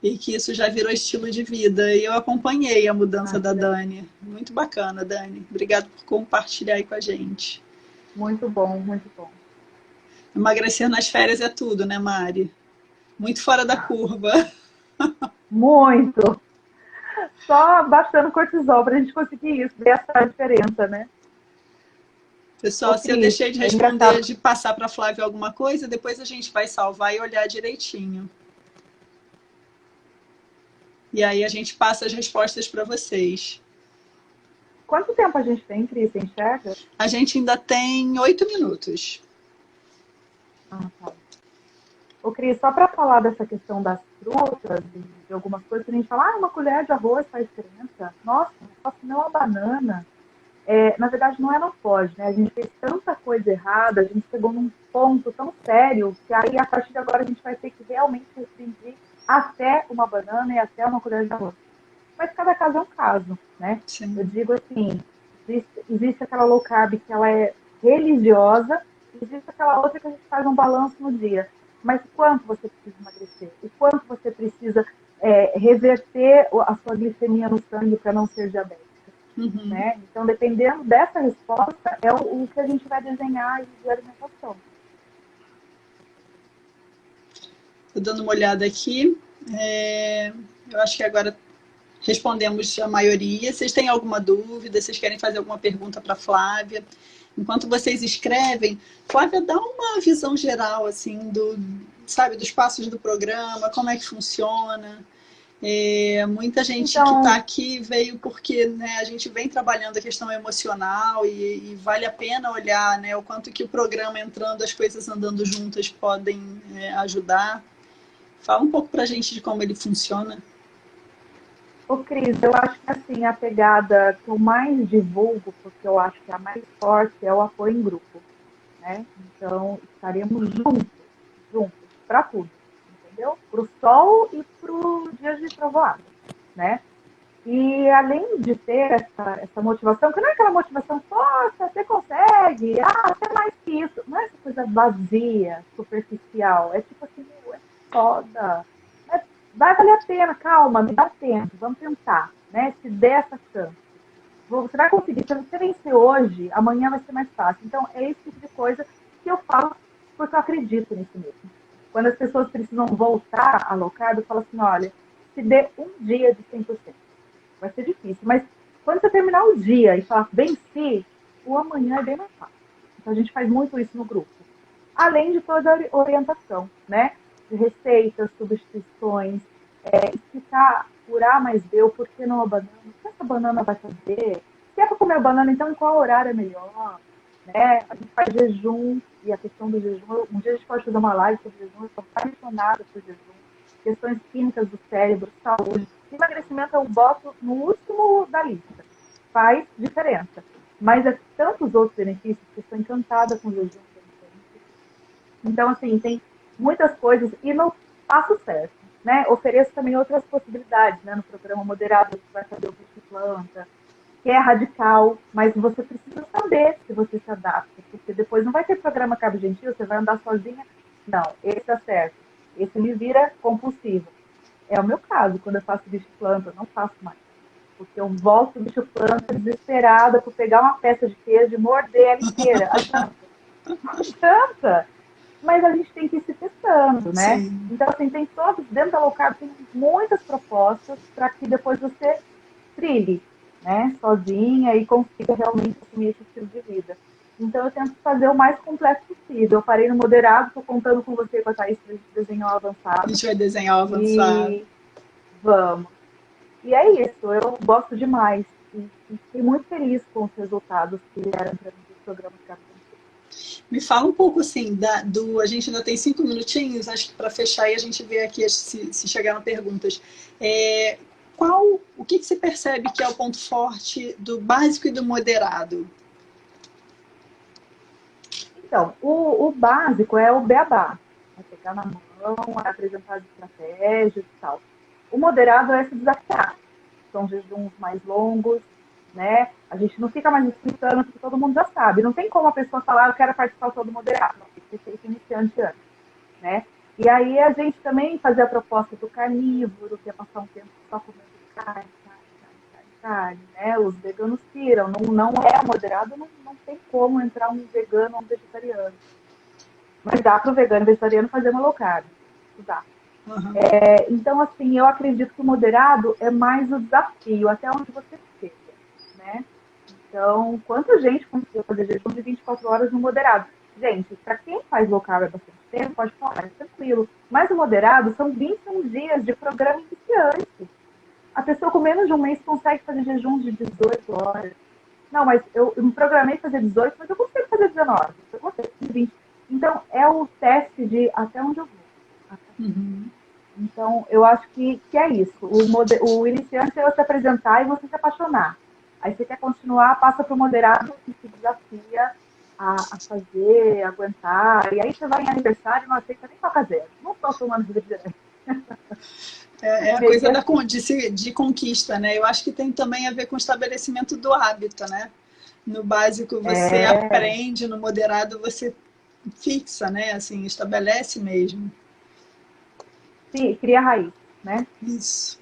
e que isso já virou estilo de vida. E eu acompanhei a mudança da Dani. Muito bacana, Dani. Obrigada por compartilhar aí com a gente. Muito bom, muito bom. Emagrecer nas férias é tudo, né, Mari? Muito fora da curva. Muito. Só baixando cortisol para a gente conseguir isso, ver essa diferença, né? Pessoal, se eu deixei de responder, de passar para a Flávia alguma coisa, depois a gente vai salvar e olhar direitinho. E aí a gente passa as respostas para vocês. Quanto tempo a gente tem, Cris? Você enxerga? A gente ainda tem 8 minutos. Tá. Ô, Cris, só para falar dessa questão das frutas e de algumas coisas, que a gente fala, uma colher de arroz faz diferença. Nossa, posso comer uma banana. Na verdade, não pode, né? A gente fez tanta coisa errada, a gente chegou num ponto tão sério que aí, a partir de agora, a gente vai ter que realmente restringir até uma banana e até uma colher de arroz. Mas cada caso é um caso, né? Sim. Eu digo assim, existe aquela low carb que ela é religiosa, existe aquela outra que a gente faz um balanço no dia. Mas o quanto você precisa emagrecer? O quanto você precisa reverter a sua glicemia no sangue para não ser diabética? Né? Então, dependendo dessa resposta, é o que a gente vai desenhar de alimentação. Estou dando uma olhada aqui. Eu acho que agora respondemos a maioria. Vocês têm alguma dúvida? Vocês querem fazer alguma pergunta para a Flávia? Enquanto vocês escrevem, Flávia, dá uma visão geral assim dos passos do programa, como é que funciona. Muita gente que está aqui veio porque, né, a gente vem trabalhando a questão emocional e vale a pena olhar, né, o quanto que o programa entrando, as coisas andando juntas podem ajudar. Fala um pouco para a gente de como ele funciona. Ô, Cris, eu acho que assim, a pegada que eu mais divulgo, porque eu acho que a mais forte é o apoio em grupo, né? Então, estaremos juntos, para tudo, entendeu? Para o sol e para o dia de trovoada, né? E além de ter essa motivação, que não é aquela motivação, poxa, você consegue, até mais que isso, não é essa coisa vazia, superficial, é tipo assim, é foda, vai valer a pena, calma, me dá tempo, vamos tentar, né? Se der essa chance. Você vai conseguir, se você vencer hoje, amanhã vai ser mais fácil. Então, é esse tipo de coisa que eu falo, porque eu acredito nisso mesmo. Quando as pessoas precisam voltar a low carb, eu falo assim, olha, se dê um dia de 100%. Vai ser difícil, mas quando você terminar o dia e falar, venci, o amanhã é bem mais fácil. Então, a gente faz muito isso no grupo. Além de toda a orientação, né? De receitas, substituições, explicar por A mais B, o porquê não a banana, o que essa banana vai fazer, se é para comer a banana, então em qual horário é melhor, né? A gente faz jejum, e a questão do jejum, um dia a gente pode fazer uma live sobre jejum, eu sou apaixonada por jejum, questões químicas do cérebro, saúde, emagrecimento eu boto no último da lista. Faz diferença. Mas é tantos outros benefícios que eu estou encantada com o jejum. Então, assim, tem muitas coisas e no passo certo, né? Ofereço também outras possibilidades, né? No programa moderado, você vai fazer o bicho de planta, que é radical, mas você precisa saber se você se adapta, porque depois não vai ter programa Carbo Gentil, você vai andar sozinha. Não, esse tá certo. Esse me vira compulsivo. É o meu caso, quando eu faço bicho de planta, eu não faço mais. Porque eu volto do bicho de planta desesperada por pegar uma peça de queijo e morder ela inteira. Adianta. Não adianta. Mas a gente tem que ir se testando, né? Sim. Então, assim, tem todos, dentro da low carb, tem muitas propostas para que depois você trilhe, né? Sozinha e consiga realmente assumir esse estilo de vida. Então, eu tento fazer o mais completo possível. Eu parei no moderado, estou contando com você e com a Thaís para a gente desenhar o A avançado. gente vai desenhar o avançado. E vamos. E é isso, eu gosto demais. E fiquei muito feliz com os resultados que vieram para mim do programa Carbo Gentil. Me fala um pouco assim, a gente ainda tem 5 minutinhos, acho que para fechar e a gente vê aqui se chegaram perguntas. O que você percebe que é o ponto forte do básico e do moderado? Então, o básico é o beabá, é pegar na mão, é apresentar as estratégias e tal. O moderado é se desafiar, são jejuns mais longos, né? A gente não fica mais explicando porque todo mundo já sabe. Não tem como a pessoa falar, eu quero participar só do moderado, tem que ser feito iniciante antes, né? E aí a gente também fazia a proposta do carnívoro, que é passar um tempo só comendo carne, né? Os veganos piram, não é moderado, não tem como entrar um vegano ou um vegetariano. Mas dá para o vegano e vegetariano fazer uma low carb. Dá. Uhum. Então, assim, eu acredito que o moderado é mais o desafio, até onde você chega, né? Então, quanta gente conseguiu fazer jejum de 24 horas no moderado? Gente, para quem faz low carb há bastante tempo, pode falar, é tranquilo. Mas o moderado são 21 dias de programa iniciante. A pessoa com menos de um mês consegue fazer jejum de 18 horas. Não, mas eu me programei fazer 18, mas eu consigo fazer 19. Eu consigo fazer 20. Então, é o teste de até onde eu vou. Uhum. Então, eu acho que é isso. O iniciante é você apresentar e você se apaixonar. Aí você quer continuar, passa para o moderado e se desafia a fazer, a aguentar. E aí você vai em aniversário e não aceita nem Coca Zero. Não estou tomando refrigerante. É a coisa de conquista, né? Eu acho que tem também a ver com o estabelecimento do hábito, né? No básico você aprende, no moderado você fixa, né? Assim, estabelece mesmo. Sim, cria raiz, né? Isso.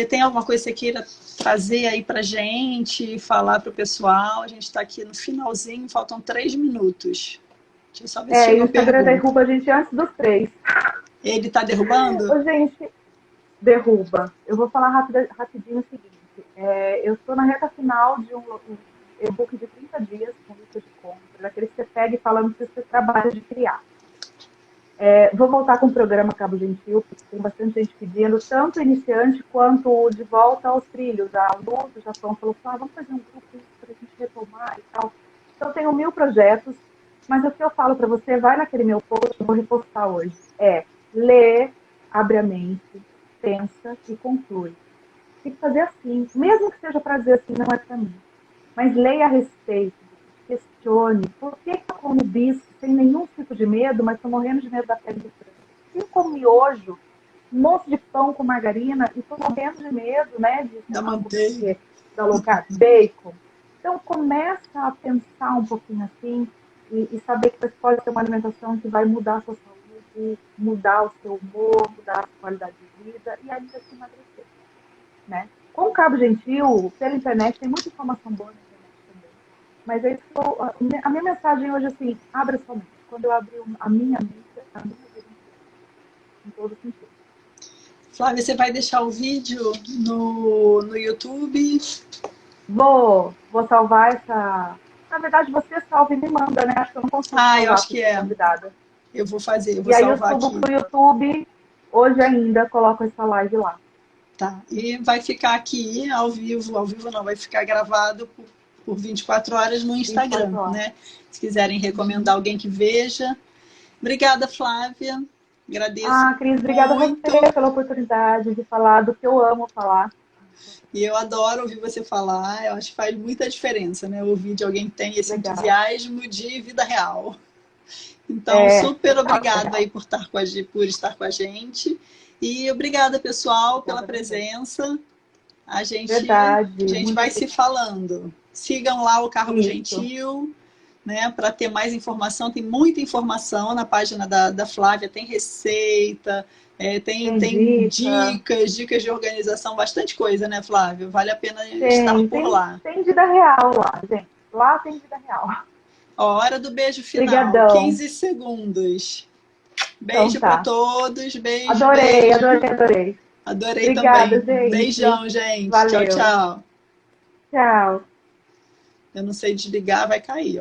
Tem alguma coisa que você queira trazer aí pra gente, falar pro pessoal? A gente está aqui no finalzinho, faltam 3 minutos. Deixa eu só ver se chegou o Instagram derruba a gente antes dos 3. Ele está derrubando? Ô, gente, derruba. Eu vou falar rapidinho o seguinte. Eu estou na reta final de um e-book de 30 dias com lista de compra, daquele que você pega e fala no que você trabalha de criar. Vou voltar com o programa Carbo Gentil, porque tem bastante gente pedindo, tanto iniciante quanto de volta aos trilhos. A Lu do Japão falou, vamos fazer um grupo para a gente retomar e tal. Então, tenho 1000 projetos, mas o que eu falo para você, vai naquele meu post, eu vou repostar hoje, lê, abre a mente, pensa e conclui. Tem que fazer assim, mesmo que seja para dizer assim, não é para mim. Mas leia a respeito, questione, por que eu como bicho sem nenhum tipo de medo, mas estou morrendo de medo da pele de frango? Eu como miojo, um monte de pão com margarina e estou morrendo de medo, né? Da manteiga. Da low carb, bacon. Então, começa a pensar um pouquinho assim e saber que pode ser uma alimentação que vai mudar a sua saúde, mudar o seu humor, mudar a sua qualidade de vida e ainda se emagrecer, né? Com o Carbo Gentil, pela internet, tem muita informação boa na internet também. Mas é isso, a minha mensagem hoje é assim, abra sua mente. Quando eu abri a minha mente, a minha vida em todo sentido. Flávia, você vai deixar o vídeo no YouTube? Vou salvar essa... Na verdade, você salva e me manda, né? Acho que eu não consigo salvar. Eu acho que é. Convidada. Eu vou fazer, eu vou salvar aqui. E aí eu subo pro YouTube, hoje ainda, coloco essa live lá. Tá, e vai ficar aqui ao vivo não, vai ficar gravado por 24 horas no Instagram, né? Se quiserem recomendar alguém que veja. Obrigada, Flávia. Agradeço Ah, Cris, obrigada a muito. você pela oportunidade de falar do que eu amo falar. E eu adoro ouvir você falar, eu acho que faz muita diferença, né? Ouvir de alguém que tem esse Legal. entusiasmo de vida real. Então, super obrigada aí por estar com a gente. E obrigada, pessoal, pela Obrigada a você. presença. A Verdade, gente muito vai se obrigada. falando. Sigam lá o Cargo Isso, Gentil, né, para ter mais informação. Tem muita informação na página da Flávia, tem receita, tem tem dica, dicas de organização, bastante coisa, né, Flávia? Vale a pena estar tem, por tem, lá. tem vida real lá, gente. Lá tem vida real. Ó, hora do beijo final, Obrigadão. 15 segundos. Então Beijo para tá. todos, beijo, Adorei, beijo. adorei, adorei. Adorei Obrigada, também. gente. Beijão, gente. Tchau, Valeu. tchau. Tchau. Eu não sei desligar, vai cair, ó.